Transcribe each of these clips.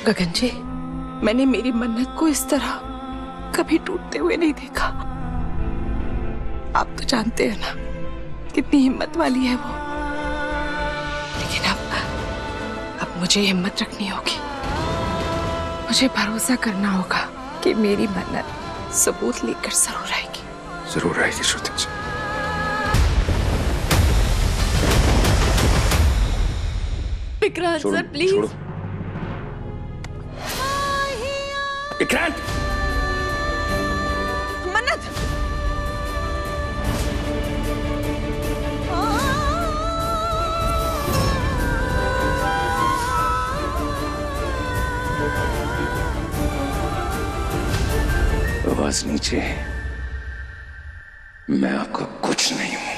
गगन जी, मैंने मेरी मन्नत को इस तरह कभी टूटते हुए नहीं देखा। आप तो जानते हैं ना कितनी हिम्मत वाली है वो। लेकिन अब मुझे हिम्मत रखनी होगी। मुझे भरोसा करना होगा कि मेरी मन्नत सबूत लेकर जरूर आएगी। जरूर आएगी श्रुति जी। Vikrant sir please. विक्रांत! मन्नत! आवाज नीचे। मैं आपका कुछ नहीं हूं।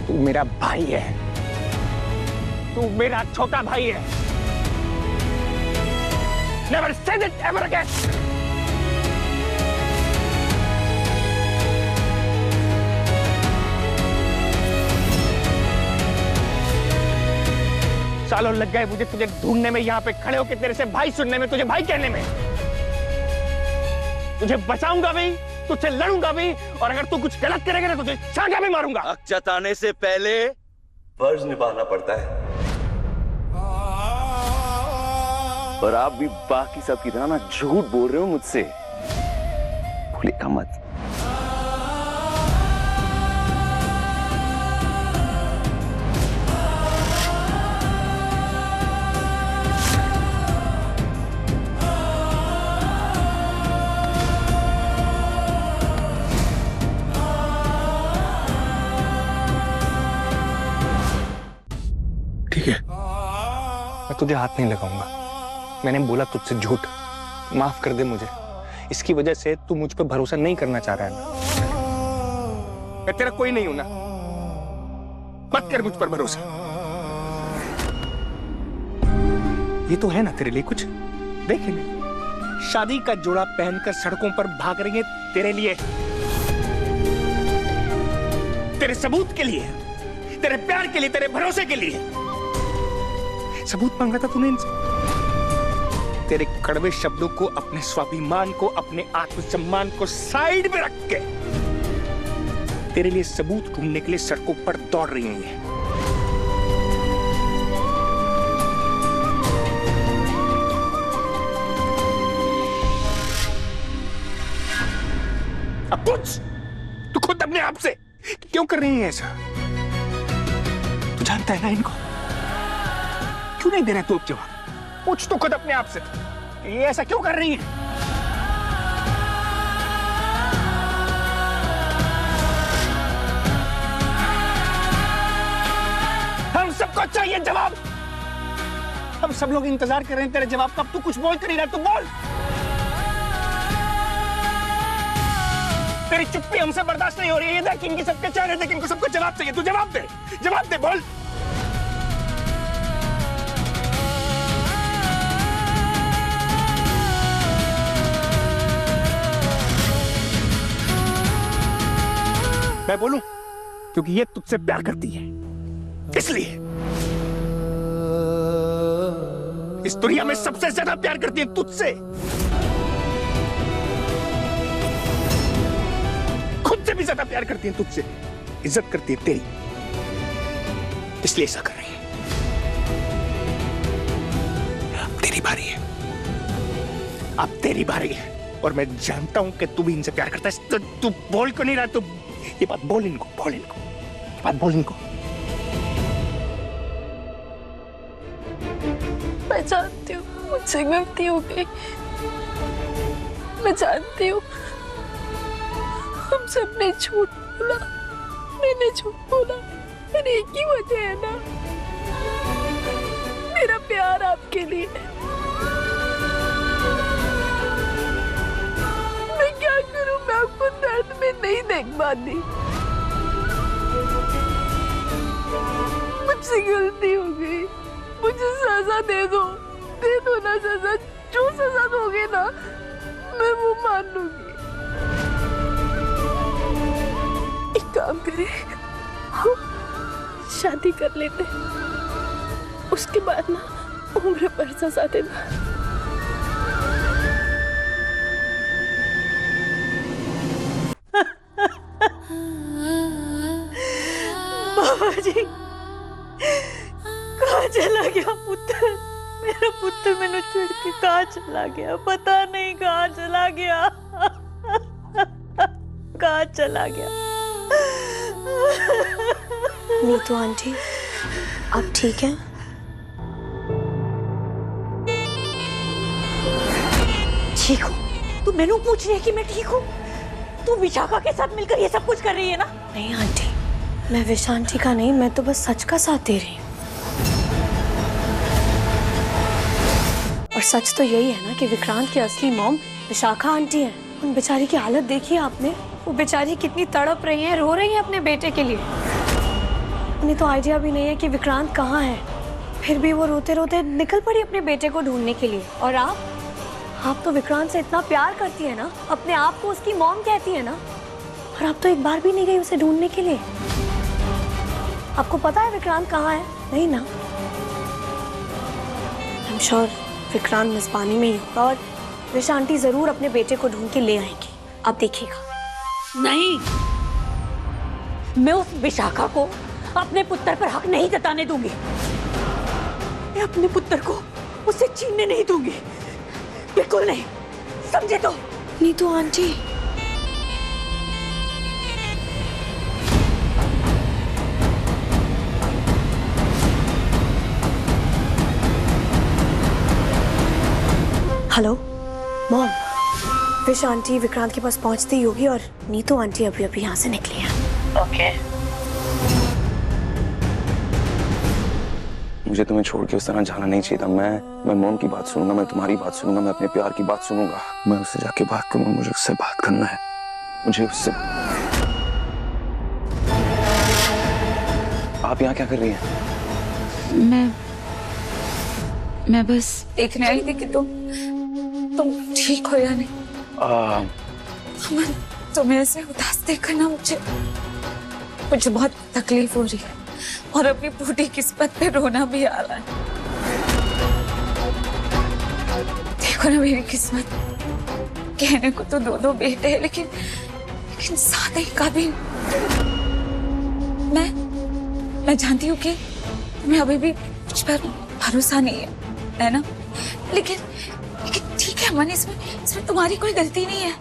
तू मेरा भाई है, तू मेरा छोटा भाई है। Never say it ever again. सालों लग गए मुझे तुझे ढूंढने में, यहाँ पे खड़े होकर तेरे से भाई सुनने में, तुझे भाई कहने में। तुझे बचाऊंगा भी, तुझसे लड़ूंगा भी, और अगर तू कुछ गलत करेगा ना तुझे चांटा भी मारूंगा। हक जताने से पहले फर्ज निभाना पड़ता है। और आप भी बाकी सब की तरह ना झूठ बोल रहे हो मुझसे। भूलिएगा मत। ठीक है, मैं तुझे हाथ नहीं लगाऊंगा। मैंने बोला तुझसे झूठ, माफ कर दे मुझे। इसकी वजह से तू मुझ पर भरोसा नहीं करना चाह रहा है ना। मैं तेरा कोई नहीं हूं ना, मत कर मुझ पर भरोसा। ये तो है ना तेरे लिए कुछ, देखे ना, शादी का जोड़ा पहनकर सड़कों पर भाग रही है तेरे लिए, तेरे सबूत के लिए, तेरे प्यार के लिए, तेरे भरोसे के लिए। सबूत मांगा था तूने इनसे। तेरे कड़वे शब्दों को, अपने स्वाभिमान को, अपने आत्मसम्मान को साइड में रख के तेरे लिए सबूत ढूंढने के लिए सड़कों पर दौड़ रही हैं। अब पूछ तू खुद अपने आप से, क्यों कर रही है ऐसा? तू जानता है ना इनको, क्यों नहीं दे रहा तू जवाब? पूछ तो खुद अपने आप से, ये ऐसा क्यों कर रही है? हम सबको चाहिए जवाब। हम सब लोग इंतजार कर रहे हैं तेरे जवाब का। अब तू कुछ बोल कर नहीं रहा, तू बोल। तेरी चुप्पी हमसे बर्दाश्त नहीं हो रही है। देख इनके सबके चेहरे देख, इनको सबको जवाब चाहिए। तू जवाब दे, जवाब दे, बोल। मैं बोलूं क्योंकि ये तुझसे प्यार करती है, इसलिए। इस दुनिया में सबसे ज्यादा प्यार करती है तुझसे, खुद से भी ज्यादा प्यार करती है तुझसे, इज्जत करती है तेरी, इसलिए ऐसा कर रही है। अब तेरी बारी है, अब तेरी बारी है, और मैं जानता हूं कि तू भी इनसे प्यार करता है। तू बोल क्यों नहीं रहा? तू ये बात बोल इनको, बोल इनको, ये बात बोल इनको। मैं जानती हूँ मुझसे गलती हो गई, मैं जानती हूँ हम सबने झूठ बोला, मैंने झूठ बोला, पर एक ही वजह है ना, मेरा प्यार आपके लिए। मैं क्या करूँ, मैं आपको दर्द में नहीं देख पाती। मुझसे गलती हो गई, मुझे सजा दे दो ना सजा। जो सजा दोगे ना मैं वो मान लूंगी। एक काम करें, हम शादी कर लेते हैं। उसके बाद ना उम्र भर सजा देना। बाबा जी कहाँ चला गया पुत्र? मेरा पुत्र मैंने छोड़ के कहाँ चला गया? पता नहीं कहाँ चला गया। कहाँ चला गया? नीतू आंटी, आप ठीक हैं? ठीक हूँ। तू मैंने पूछ रही है कि मैं ठीक हूँ? तू विशाखा के साथ मिलकर ये सब कुछ कर रही है ना? नहीं आंटी, मैं विशांति का नहीं, मैं तो बस सच का साथ दे रही हूँ। और सच तो यही है ना कि विक्रांत की असली मॉम विशाखा आंटी है। उन बेचारी की हालत देखी आपने? वो बेचारी कितनी तड़प रही है, रो रही है अपने बेटे के लिए। उन्हें तो आइडिया भी नहीं है कि विक्रांत कहाँ है, फिर भी वो रोते रोते निकल पड़ी अपने बेटे को ढूंढने के लिए। और आप तो विक्रांत से इतना प्यार करती है ना, अपने आप को उसकी मॉम कहती है ना, और आप तो एक बार भी नहीं गई उसे ढूंढने के लिए। आपको पता है विक्रांत कहाँ है? नहीं ना? आई एम श्योर विक्रांत मिसपानी में ही होगा और विशा आंटी जरूर अपने बेटे को ढूंढ के ले आएंगी। आप देखिएगा। नहीं, मैं उस विशाखा को अपने पुत्र पर हक नहीं जताने दूंगी। मैं अपने पुत्र को उससे छीनने नहीं दूंगी, बिल्कुल नहीं, समझे तो? नीतू आंटी, हेलो मॉम, विशा आंटी विक्रांत के पास पहुंचती ही होगी और नीतू आंटी अभी अभी यहाँ से निकली है। ओके। मुझे तुम्हें छोड़ के उस तरह जाना नहीं चाहिए था। मैं मॉम की बात सुनूंगा, मैं तुम्हारी बात सुनूंगा, मैं अपने प्यार की बात सुनूंगा। मैं उससे जाके बात करूंगा, मुझे उससे बात करना है। मुझे उससे। आप यहाँ क्या कर रही हैं? मैं बस देखने आई थी कि तुम ठीक हो या नहीं। अमन, तुम्हें ऐसे उदास देखकर ना मुझे बहुत तकलीफ हो रही है और अपनी पूरी किस्मत पे रोना भी आ रहा है। देखो ना मेरी किस्मत, कहने को तो दो बेटे हैं, लेकिन साथ ही कभी। मैं जानती हूँ कि तुम्हें अभी भी मुझ पर भरोसा नहीं है ना? लेकिन ठीक है अमन, इसमें तुम्हारी कोई गलती नहीं है।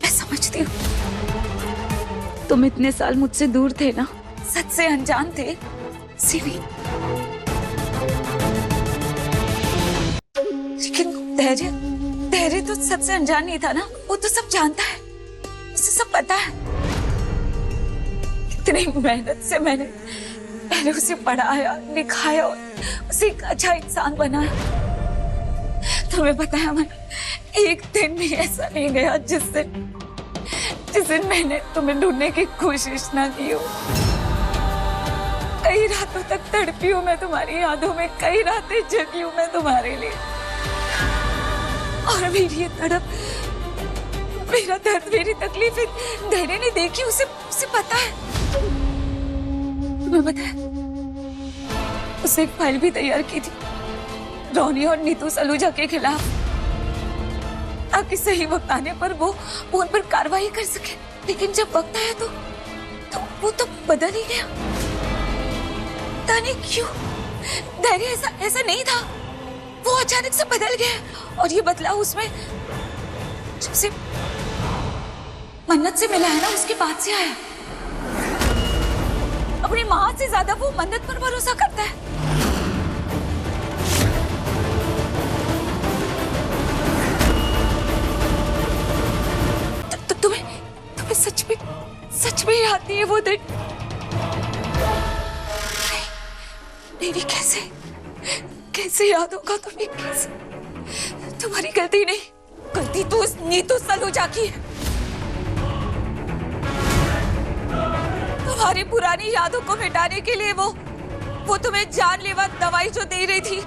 मैं समझती हूँ तुम इतने साल मुझसे दूर थे ना, सच से अनजान थे। सिवी, लेकिन धैर्य तो सबसे अनजान नहीं था ना। वो तो सब जानता है, उसे सब पता है। कितनी मेहनत से मैंने उसे पढ़ाया, लिखाया और उसे एक अच्छा इंसान बनाया। तुम्हें पता है अमन, एक दिन भी ऐसा नहीं गया जिस दिन मैंने तुम्हें ढूंढने की कोशिश ना की हो। कई रातों तक तड़पी हूँ मैं तुम्हारी यादों में, कई रातें जगी हूँ मैं तुम्हारे लिए। और मेरी ये तड़प, मेरा दर्द, मेरी तकलीफ धैर्य ने देखी, उसे पता है। तुम्हें पता है, उसे एक फाइल भी तैयार की थी रोनी और नीतू सलूजा के खिलाफ, ताकि सही वक्त आने पर वो उन पर कार्रवाई कर सके। लेकिन जब वक्त आया तो वो तो बदल ही गया। पता नहीं क्यों। धैर्य ऐसा नहीं था, वो अचानक से बदल गया। और ये बदलाव उसमें जब से मन्नत से मिला है ना, उसके बाद से आया। अपनी माँ से ज्यादा वो मन्नत पर भरोसा करता है। तुम्हें सच में याद नहीं है वो दिन? नहीं, कैसे याद होगा तुम्हें? कैसे? तुम्हारी गलती नहीं, गलती तो उस नीतू सलूजा की है। तुम्हारी पुरानी यादों को मिटाने के लिए वो तुम्हें जानलेवा दवाई जो दे रही थी,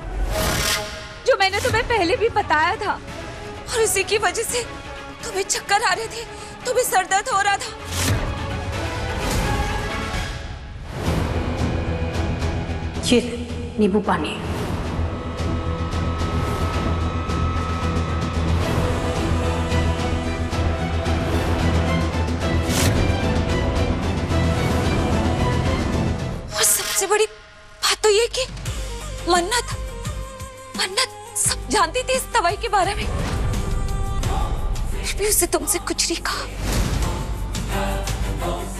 जो मैंने तुम्हें पहले भी बताया था, और इसी की वजह से तुम्हें चक्कर आ रहे थे, तुम्हें सर दर्द हो रहा था। नींबू पानी। और सबसे बड़ी बात तो ये कि मन्नत मन्नत सब जानती थी इस दवाई के बारे में, फिर भी उसे तुमसे कुछ नहीं कहा।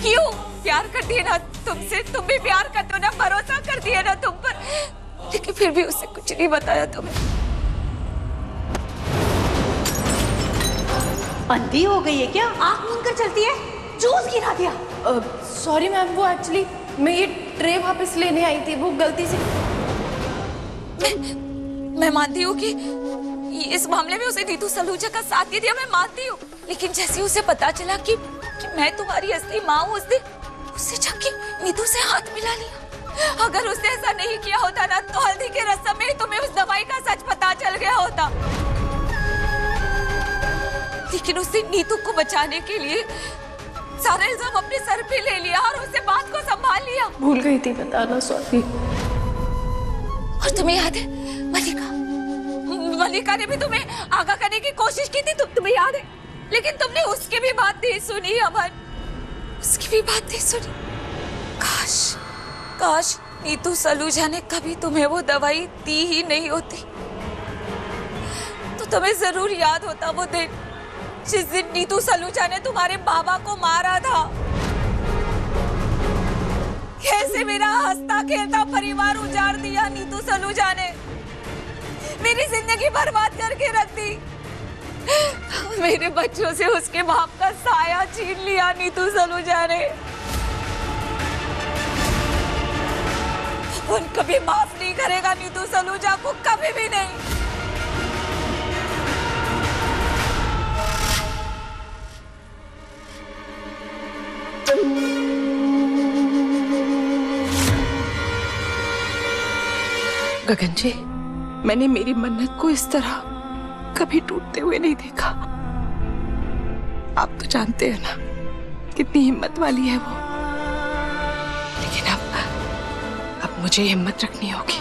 क्यों? प्यार करती है ना तुमसे, तुम भी प्यार करते हो ना, भरोसा करती है ना तुम पर, लेकिन फिर भी उसे कुछ नहीं बताया तुम्हें। अंधी हो गई है क्या? आंख मूंद कर चलती है, जूस गिरा दिया। सॉरी मैम, वो एक्चुअली मैं ये ट्रे वापस लेने आई थी, वो गलती से। मैं मानती हूँ कि इस मामले में उसे नीतू सलूजा का साथ दे दिया, मैं मानती हूँ, लेकिन जैसे उसे पता चला कि मैं तुम्हारी असली माँ हूँ, उससे जाके नीतू से हाथ मिला लिया। अगर उसने ऐसा नहीं किया होता ना तो हल्दी के रस्म में तुम्हें उस दवाई का सच पता चल गया होता। लेकिन उसने नीतू को बचाने के लिए सारा इल्जाम अपने सर पे ले लिया और उसे बात को संभाल लिया। भूल गई थी बताना, सॉरी। और तुम्हें याद है मलिका ने भी तुम्हें आगाह करने की कोशिश की थी, तुम्हें याद है, लेकिन तुमने उसकी भी बात नहीं सुनी। अमन, उसकी भी बात नहीं सुनी। काश नीतू सलूजा ने कभी तुम्हें वो दवाई दी ही नहीं होती, तो तुम्हें जरूर याद होता वो दिन जिस दिन नीतू सलूजा ने तुम्हारे बाबा को मारा था। कैसे मेरा हंसता खेलता परिवार उजाड़ दिया नीतू सलूजा ने, मेरी जिंदगी बर्बाद करके रख दी, मेरे बच्चों से उसके बाप का साया छीन लिया नीतू सलूजा ने। उन कभी माफ नहीं करेगा नीतू सलूजा को, कभी भी नहीं। गगन जी, मैंने मेरी मन्नत को इस तरह कभी टूटते हुए नहीं देखा। आप तो जानते हैं ना कितनी हिम्मत वाली है वो, लेकिन अब मुझे हिम्मत रखनी होगी।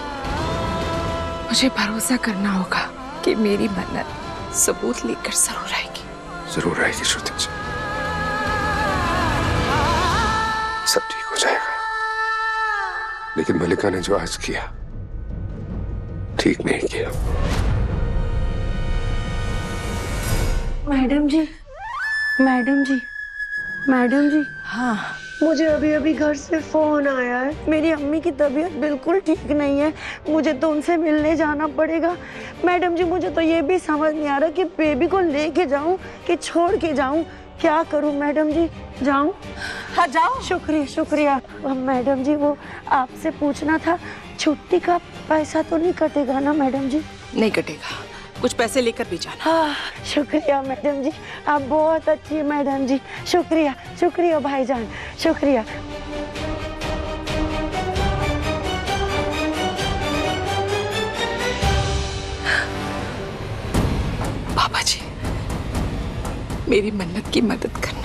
मुझे भरोसा करना होगा कि मेरी मन्नत सबूत लेकर जरूर आएगी। जरूर आएगी श्रुति जी, सब ठीक हो जाएगा। लेकिन मलिका ने जो आज किया ठीक नहीं किया। मैडम जी, मैडम जी, मैडम जी। हाँ, मुझे अभी अभी घर से फोन आया है, मेरी अम्मी की तबीयत बिल्कुल ठीक नहीं है, मुझे तो उनसे मिलने जाना पड़ेगा। मैडम जी, मुझे तो ये भी समझ नहीं आ रहा कि बेबी को लेके जाऊं कि छोड़ के जाऊं, क्या करूं मैडम जी? जाऊं? हाँ जाओ। शुक्रिया शुक्रिया। मैडम जी, वो आपसे पूछना था, छुट्टी का पैसा तो नहीं कटेगा ना मैडम जी? नहीं कटेगा, कुछ पैसे लेकर भी जाना। हाँ, शुक्रिया मैडम जी, आप बहुत अच्छी है मैडम जी। शुक्रिया शुक्रिया भाईजान, शुक्रिया। पापा जी, मेरी मन्नत की मदद करना।